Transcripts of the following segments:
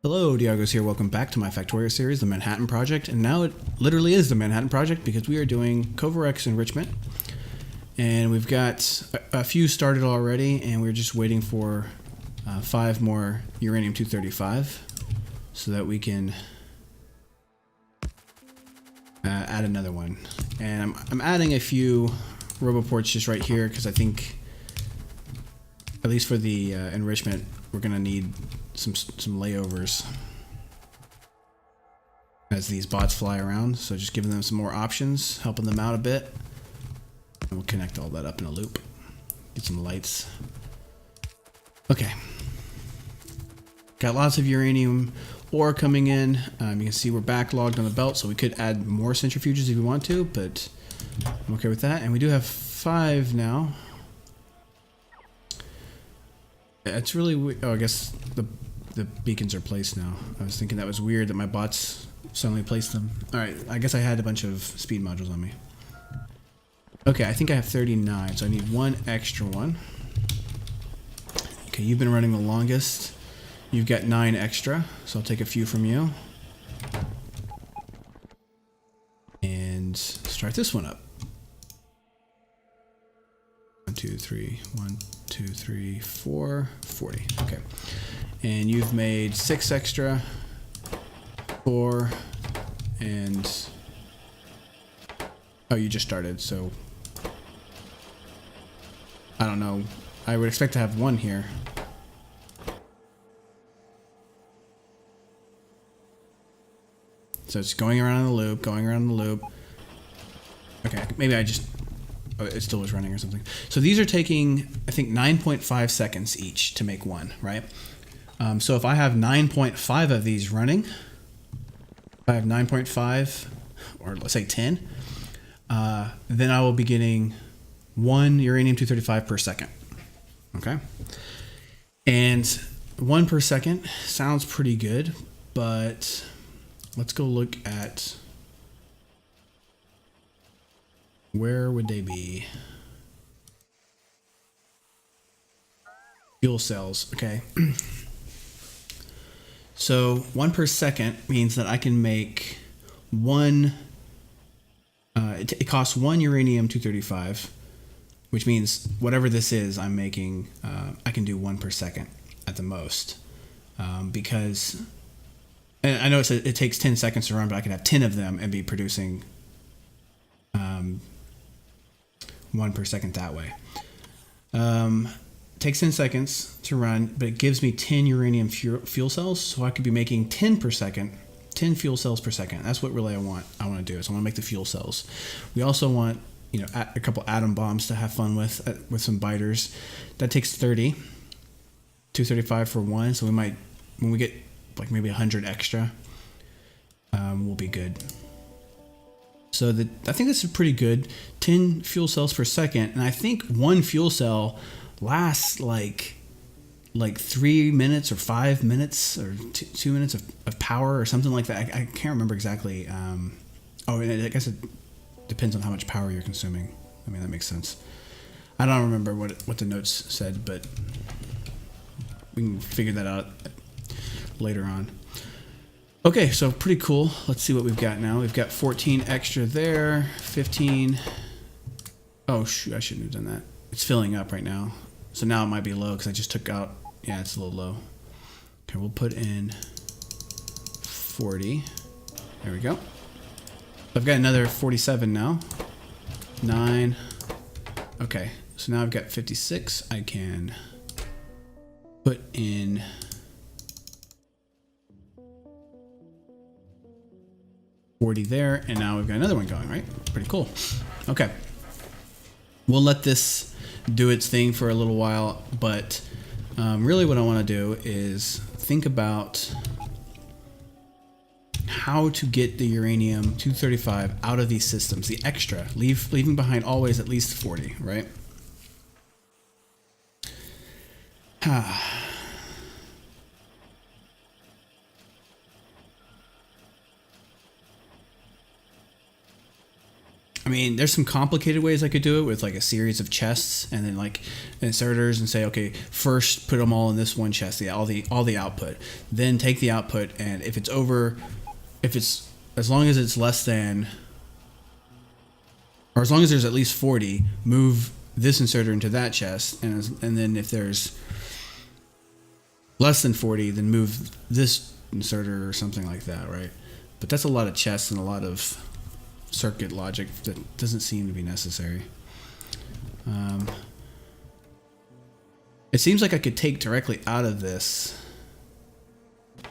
Hello, Diagos here. Welcome back to my Factorio series, the Manhattan Project. And now it literally is the Manhattan Project because we are doing Covarex enrichment. And we've got a few started already, and we're just waiting for 5 more uranium-235 so that we can add another one. And I'm adding a few roboports just right here because I think, at least for the enrichment, we're going to need some layovers as these bots fly around. So just giving them some more options, helping them out a bit. And we'll connect all that up in a loop. Get some lights. Okay. Got lots of uranium ore coming in. You can see we're backlogged on the belt, so we could add more centrifuges if we want to, but I'm okay with that. And we do have 5 now. It's really weird. Oh, I guess the beacons are placed now. I was thinking that was weird that my bots suddenly placed them. Alright, I guess I had a bunch of speed modules on me. Okay, I think I have 39, so I need 1 extra one. Okay, you've been running the longest. You've got 9 extra, so I'll take a few from you. And start this one up. 1, 2, 3, 1, 2, 3, 4, 40. Okay. And you've made 6 extra, 4, and oh, you just started, so I don't know. I would expect to have 1 here. So it's going around in the loop, going around in the loop. Okay, maybe I just... Oh, it still was running or something. So these are taking, I think, 9.5 seconds each to make 1, right? So if I have 9.5 of these running, if I have 9.5, or let's say 10, then I will be getting 1 uranium-235 per second. Okay? And 1 per second sounds pretty good, but let's go look at... Where would they be? Fuel cells, okay. So 1 per second means that I can make 1, it costs 1 uranium-235, which means whatever this is I'm making, I can do 1 per second at the most. Because, and I know it takes 10 seconds to run, but I could have 10 of them and be producing 1 per second that way. Takes 10 seconds to run, but it gives me 10 uranium fuel cells, so I could be making 10 per second, 10 fuel cells per second. That's what really I want to do, is I want to make the fuel cells. We also want, you know, a couple atom bombs to have fun with some biters. That takes 30, 235 for 1, so we might, when we get like maybe 100 extra, we'll be good. So I think this is pretty good. 10 fuel cells per second, and I think 1 fuel cell lasts like 3 minutes or 5 minutes or 2 minutes of power or something like that. I can't remember exactly. Oh, and I guess it depends on how much power you're consuming. I mean, that makes sense. I don't remember what the notes said, but we can figure that out later on. Okay, so pretty cool. Let's see what we've got now. We've got 14 extra there, 15. Oh, shoot, I shouldn't have done that. It's filling up right now. So now it might be low because I just took out, yeah, it's a little low. Okay, we'll put in 40. There we go. I've got another 47 now. 9. Okay, so now I've got 56. I can put in... there, and now we've got another one going, right? Pretty cool. Okay. We'll let this do its thing for a little while, but really what I want to do is think about how to get the uranium-235 out of these systems, the extra, leaving behind always at least 40, right? I mean, there's some complicated ways I could do it with like a series of chests and then like inserters and say, okay, first put them all in this one chest, all the output. Then take the output, and if it's as long as it's less than, or as long as there's at least 40, move this inserter into that chest, and then if there's less than 40, then move this inserter or something like that, right? But that's a lot of chests and a lot of circuit logic that doesn't seem to be necessary. It seems like I could take directly out of this,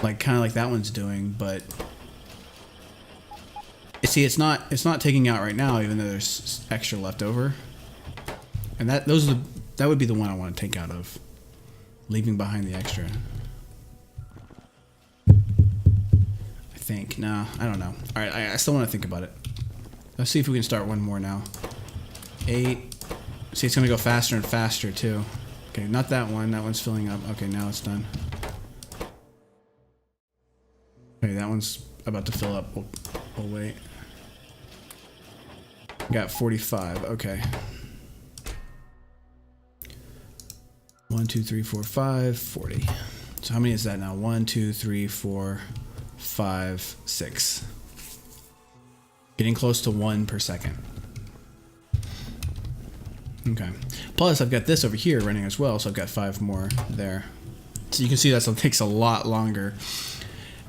like kind of like that one's doing, but see, it's not taking out right now, even though there's extra left over. And that would be the one I want to take out of, leaving behind the extra. I think. No, I don't know. All right, I still want to think about it. Let's see if we can start one more now. 8. See, it's gonna go faster and faster too. Okay, not that one. That one's filling up. Okay, now it's done. Okay, that one's about to fill up. We'll wait. Got 45. Okay. 1, 2, 3, 4, 5, 40. So how many is that now? 1, 2, 3, 4, 5, 6. Getting close to 1 per second. Okay. Plus, I've got this over here running as well, so I've got 5 more there. So you can see that takes a lot longer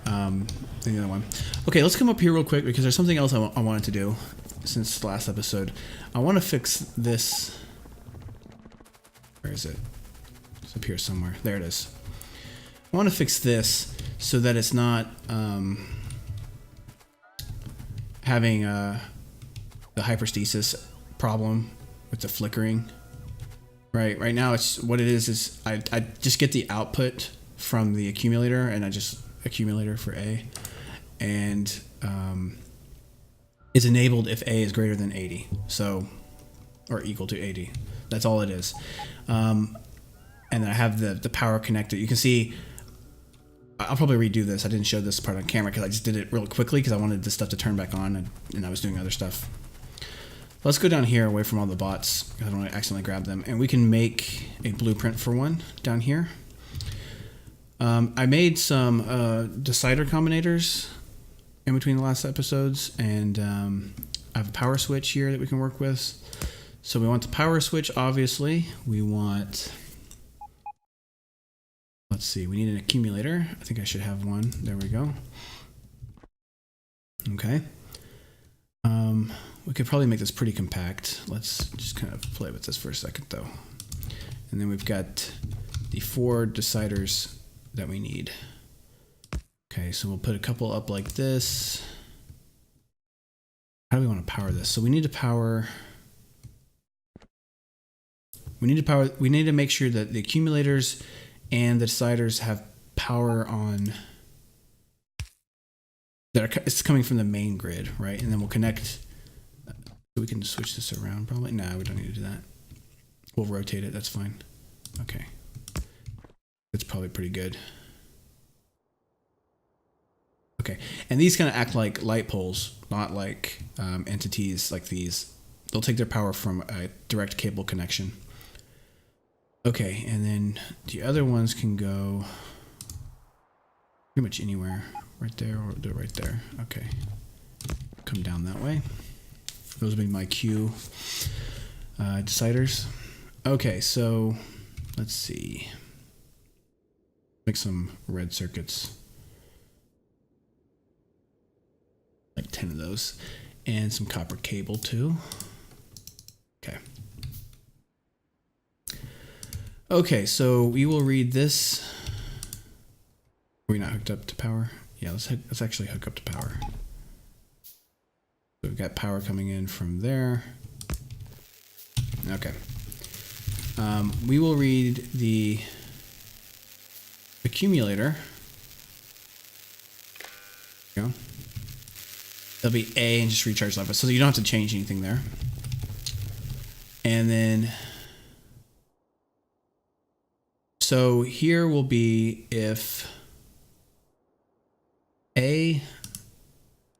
than the other one. Okay, let's come up here real quick because there's something else I wanted to do since the last episode. I want to fix this. Where is it? It's up here somewhere. There it is. I want to fix this so that it's not having the hyperstasis problem with the flickering. Right now, it's what it is I just get the output from the accumulator, and I just accumulator for A, and it's enabled if A is greater than 80, so, or equal to 80. That's all it is. And then I have the power connector. You can see, I'll probably redo this. I didn't show this part on camera because I just did it real quickly because I wanted this stuff to turn back on, and I was doing other stuff. Let's go down here away from all the bots. I don't want to accidentally grab them. And we can make a blueprint for one down here. I made some decider combinators in between the last episodes, and I have a power switch here that we can work with. So we want the power switch, obviously. We want, let's see, we need an accumulator. I think I should have one. There we go. Okay. We could probably make this pretty compact. Let's just kind of play with this for a second, though. And then we've got the 4 deciders that we need. Okay, so we'll put a couple up like this. How do we want to power this? So we need to power... We need to make sure that the accumulators and the deciders have power on... It's coming from the main grid, right? And then we'll connect... We can switch this around probably. Nah, we don't need to do that. We'll rotate it. That's fine. Okay. That's probably pretty good. Okay. And these kind of act like light poles, not like entities like these. They'll take their power from a direct cable connection. Okay. And then the other ones can go pretty much anywhere. Right there, or do it right there. Okay. Come down that way. Those will be my Q deciders. Okay, so let's see. Make some red circuits. Like 10 of those. And some copper cable too. Okay. Okay, so we will read this. Are we not hooked up to power? Yeah, let's actually hook up to power. So we've got power coming in from there. Okay. We will read the accumulator. There we go. It'll be A and just recharge level. So you don't have to change anything there. And then, so here will be if A,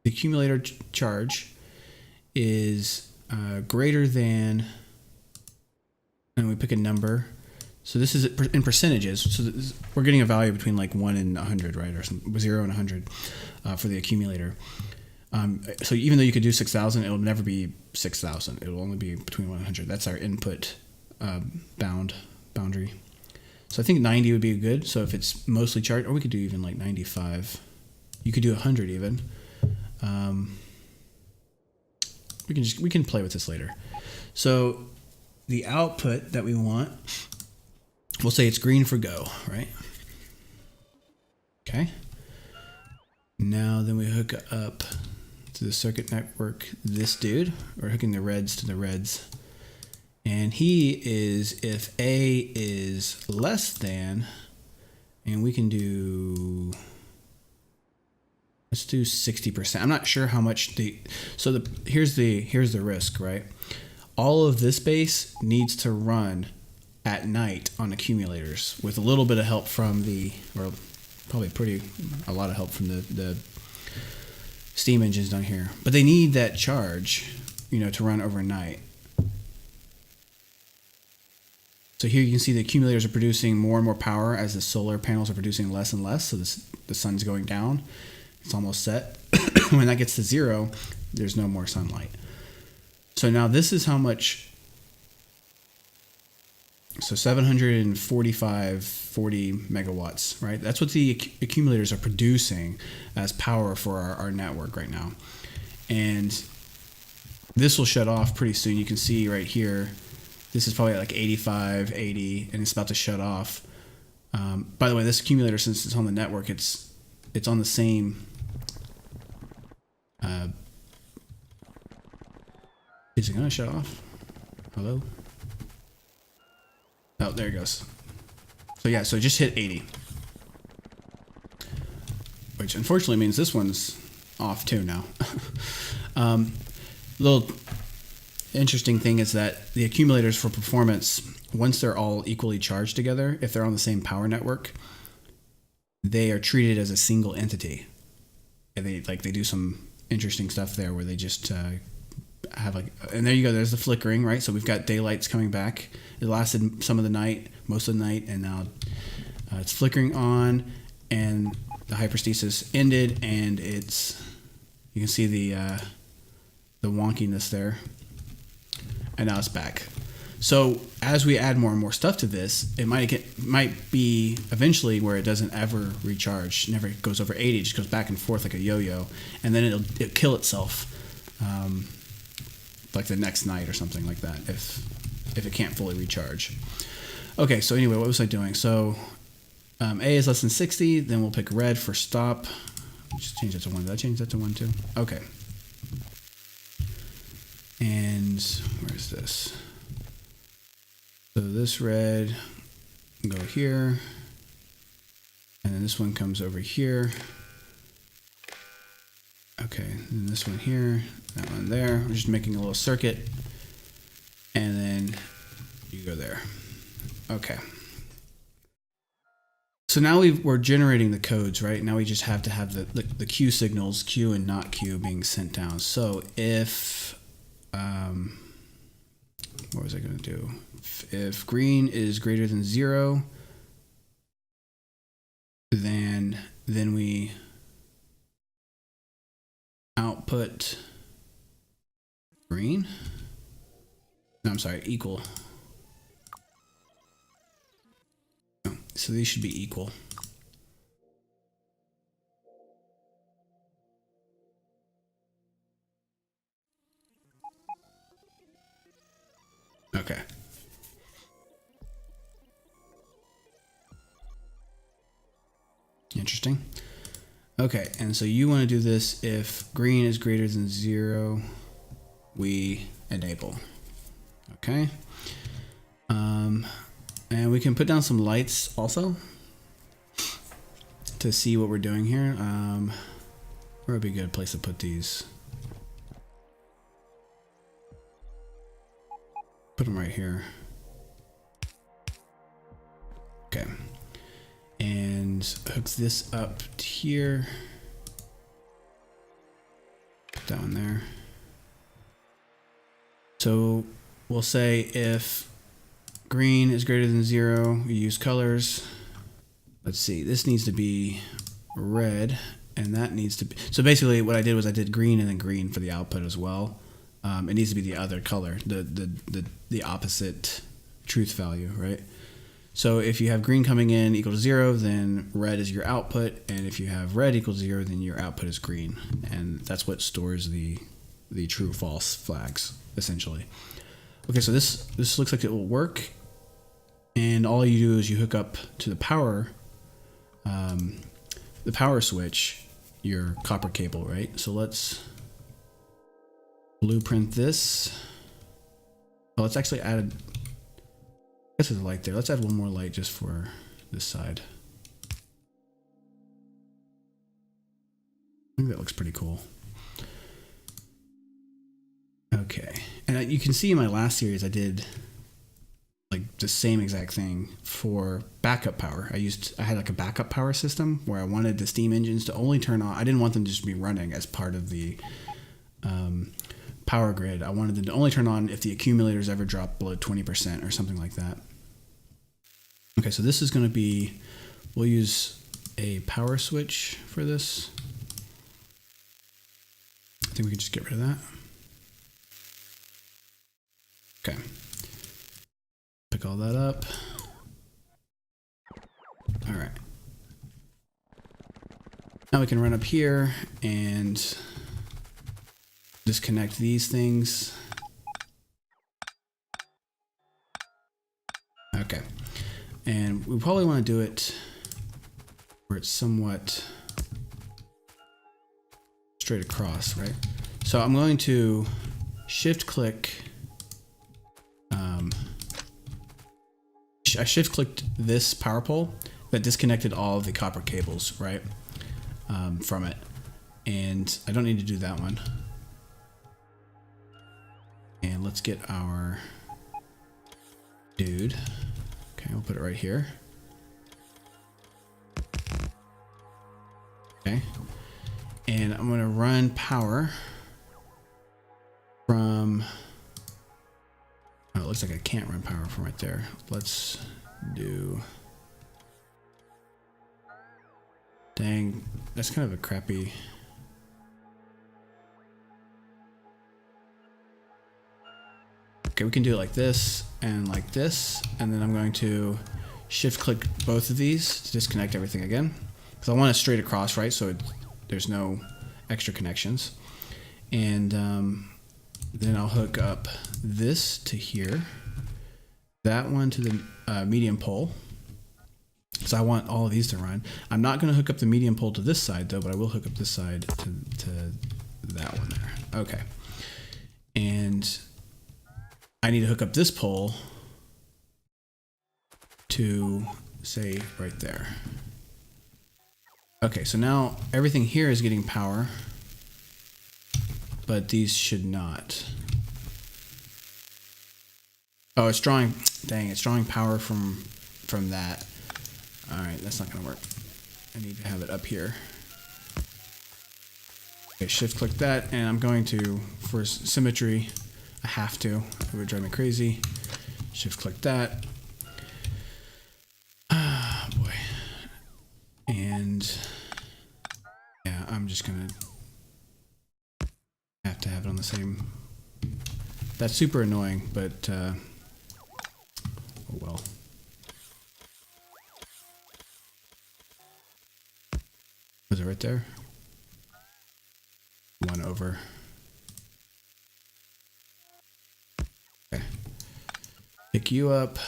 the accumulator charge is greater than, and we pick a number. So this is in percentages. So we're getting a value between like 1 and 100, right? Or 0 and 100 for the accumulator. So even though you could do 6,000, it'll never be 6,000. It'll only be between 1 and 100. That's our input boundary. So I think 90 would be good. So if it's mostly charged, or we could do even like 95. You could do 100 even. We can play with this later. So the output that we want, we'll say it's green for go, right? Okay. Now then we hook up to the circuit network this dude. We're hooking the reds to the reds. And he is if A is less than, and we can do, let's do 60%. I'm not sure how much here's the risk, right? All of this base needs to run at night on accumulators with a little bit of help from or probably a lot of help from the steam engines down here. But they need that charge, to run overnight. So here you can see the accumulators are producing more and more power as the solar panels are producing less and less. So the sun's going down. It's almost set. When that gets to 0, there's no more sunlight. So now this is how much. So 40 megawatts, right? That's what the accumulators are producing as power for our network right now. And this will shut off pretty soon. You can see right here, this is probably like 85, 80, and it's about to shut off. By the way, this accumulator, since it's on the network, it's on the same. Is it gonna shut off? Hello? Oh, there it goes. So yeah, so it just hit 80. Which unfortunately means this one's off too now. Little interesting thing is that the accumulators for performance, once they're all equally charged together, if they're on the same power network, they are treated as a single entity. And they do some interesting stuff there where they just have and there you go, there's the flickering, right? So we've got daylights coming back. It lasted some of the night, most of the night, and now it's flickering on, and the hyperstasis ended, and you can see the wonkiness there, and now it's back. So as we add more and more stuff to this, it might be eventually where it doesn't ever recharge, never goes over 80, it just goes back and forth like a yo-yo, and then it'll kill itself like the next night or something like that if it can't fully recharge. Okay, so anyway, what was I doing? So A is less than 60, then we'll pick red for stop. Just change that to 1. Did I change that to 1 too? Okay. And where's this? So this red can go here, and then this one comes over here. Okay, and this one here, that one there. We're just making a little circuit, and then you go there. Okay. So now we're generating the codes, right? Now we just have to have the Q signals, Q and not Q, being sent down. So if, what was I going to do? If green is greater than 0, then we output green. No, I'm sorry, equal. Oh, so these should be equal. Okay. Interesting. Okay, and so you want to do this if green is greater than 0, we enable. Okay. And we can put down some lights also to see what we're doing here. Where would be a good place to put these? Put them right here. Okay. And hooks this up to here. Down there. So we'll say if green is greater than 0, we use colors. Let's see, this needs to be red, and that needs to be, so basically what I did was I did green and then green for the output as well. It needs to be the other color, the opposite truth value, right? So if you have green coming in equal to 0, then red is your output, and if you have red equals 0, then your output is green, and that's what stores the true false flags essentially. Okay, so this looks like it will work, and all you do is you hook up to the power switch your copper cable, right? So let's blueprint this. Oh, let's actually add, I guess there's a light there. Let's add one more light just for this side. I think that looks pretty cool. Okay, and you can see in my last series I did like the same exact thing for backup power. I had like a backup power system where I wanted the steam engines to only turn on. I didn't want them to just be running as part of the power grid. I wanted them to only turn on if the accumulators ever dropped below 20% or something like that. Okay, so this is going to be, we'll use a power switch for this. I think we can just get rid of that. Okay. Pick all that up. All right. Now we can run up here and disconnect these things. Okay. And we probably want to do it where it's somewhat straight across, right? So I'm going to shift click. I shift clicked this power pole that disconnected all of the copper cables, right, from it. And I don't need to do that one. And let's get our dude. Okay, we'll put it right here. Okay. And I'm going to run power from, oh, it looks like I can't run power from right there. Let's do, dang, that's kind of a crappy. Okay, we can do it like this, and then I'm going to shift click both of these to disconnect everything again, because I want it straight across, right? So there's no extra connections. And then I'll hook up this to here, that one to the medium pole, because I want all of these to run. I'm not going to hook up the medium pole to this side though, but I will hook up this side to that one there. Okay. And I need to hook up this pole to, say, right there. Okay, so now everything here is getting power, but these should not. Oh, it's drawing, dang, it's drawing power from that. All right, that's not gonna work. I need to have it up here. Okay, shift click that, and I'm going to, for symmetry, I have to, it would drive me crazy. Shift click that. Ah, boy. And yeah, I'm just gonna have to have it on the same. That's super annoying, but oh well. Was it right there? One over. Okay. Pick you up.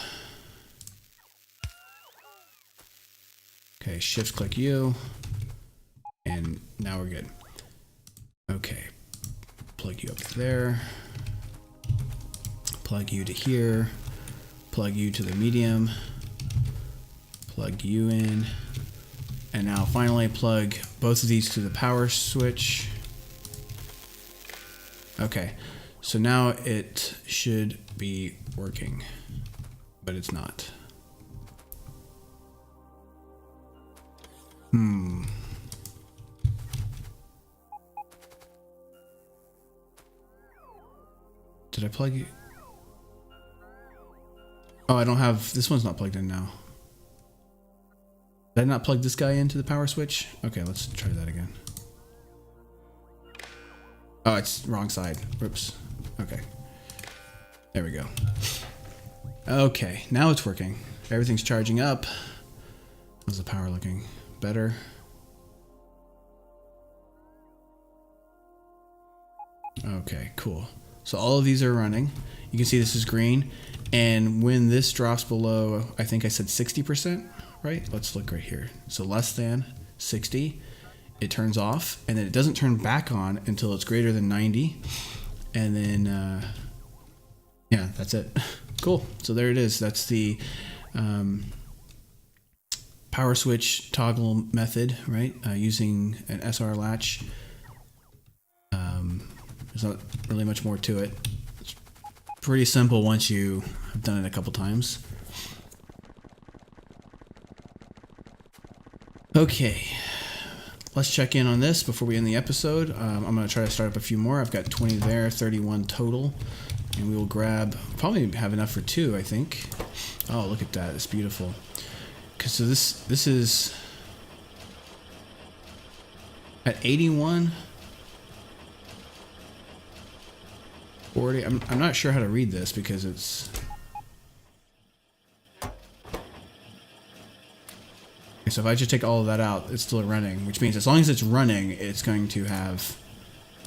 Okay, shift click you. And now we're good. Okay. Plug you up there. Plug you to here. Plug you to the medium. Plug you in. And now finally plug both of these to the power switch. Okay, so now it should be working, but it's not. Did I plug it? Oh, I don't have, this one's not plugged in now. Did I not plug this guy into the power switch? Okay, let's try that again. Oh, it's wrong side. Whoops. Okay. There we go. Okay, now it's working. Everything's charging up. How's the power looking? Better. Okay, cool. So all of these are running. You can see this is green. And when this drops below, I think I said 60%, right? Let's look right here. So less than 60, it turns off. And then it doesn't turn back on until it's greater than 90. And then, yeah, that's it. Cool. So there it is. That's the power switch toggle method, right? Using an SR latch. There's not really much more to it. It's pretty simple once you have done it a couple times. Okay, let's check in on this before we end the episode. I'm going to try to start up a few more. I've got 20 there, 31 total. And we will grab, probably have enough for 2, I think. Oh, look at that. It's beautiful. So this is at 81. 40. I'm not sure how to read this because it's... Okay, so if I just take all of that out, it's still running, which means as long as it's running, it's going to have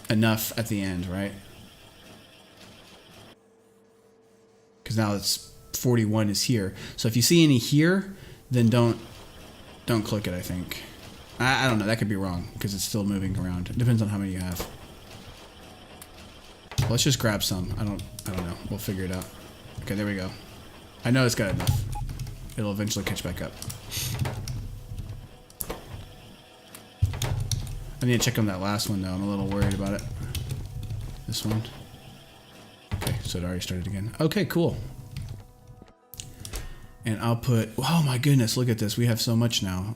enough at the end, right? Because now it's 41 is here. So if you see any here, then don't click it, I think. I don't know, that could be wrong because it's still moving around. It depends on how many you have. Let's just grab some. I don't know. We'll figure it out. Okay, there we go. I know it's got enough. It'll eventually catch back up. I need to check on that last one though. I'm a little worried about it. This one. Okay, so it already started again. Okay, cool. And I'll put, oh my goodness, look at this. We have so much now.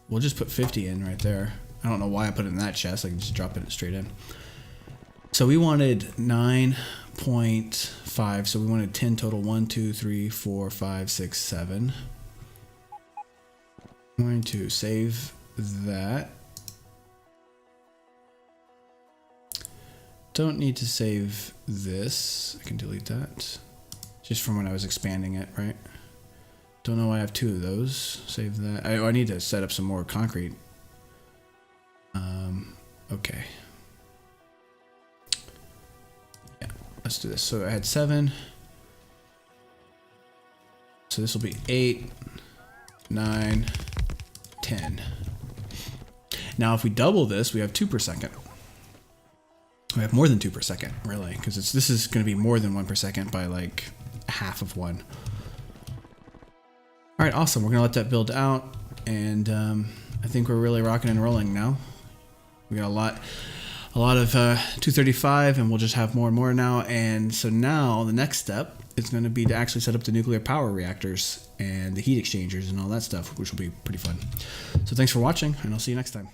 We'll just put 50 in right there. I don't know why I put it in that chest. I can just drop it straight in. So we wanted 9.5. So we wanted 10 total. 1, 2, 3, 4, 5, 6, 7. I'm going to save that. Don't need to save this. I can delete that. Just from when I was expanding it, right? Don't know why I have 2 of those. Save that. I need to set up some more concrete. Okay. Yeah, let's do this. So I had 7. So this will be 8, 9, 10. Now if we double this, we have 2 per second. We have more than 2 per second, really, because this is going to be more than 1 per second by like half of 1. All right, awesome. We're going to let that build out, and I think we're really rocking and rolling now. We got a lot of 235, and we'll just have more and more now. And so now the next step is going to be to actually set up the nuclear power reactors and the heat exchangers and all that stuff, which will be pretty fun. So thanks for watching, and I'll see you next time.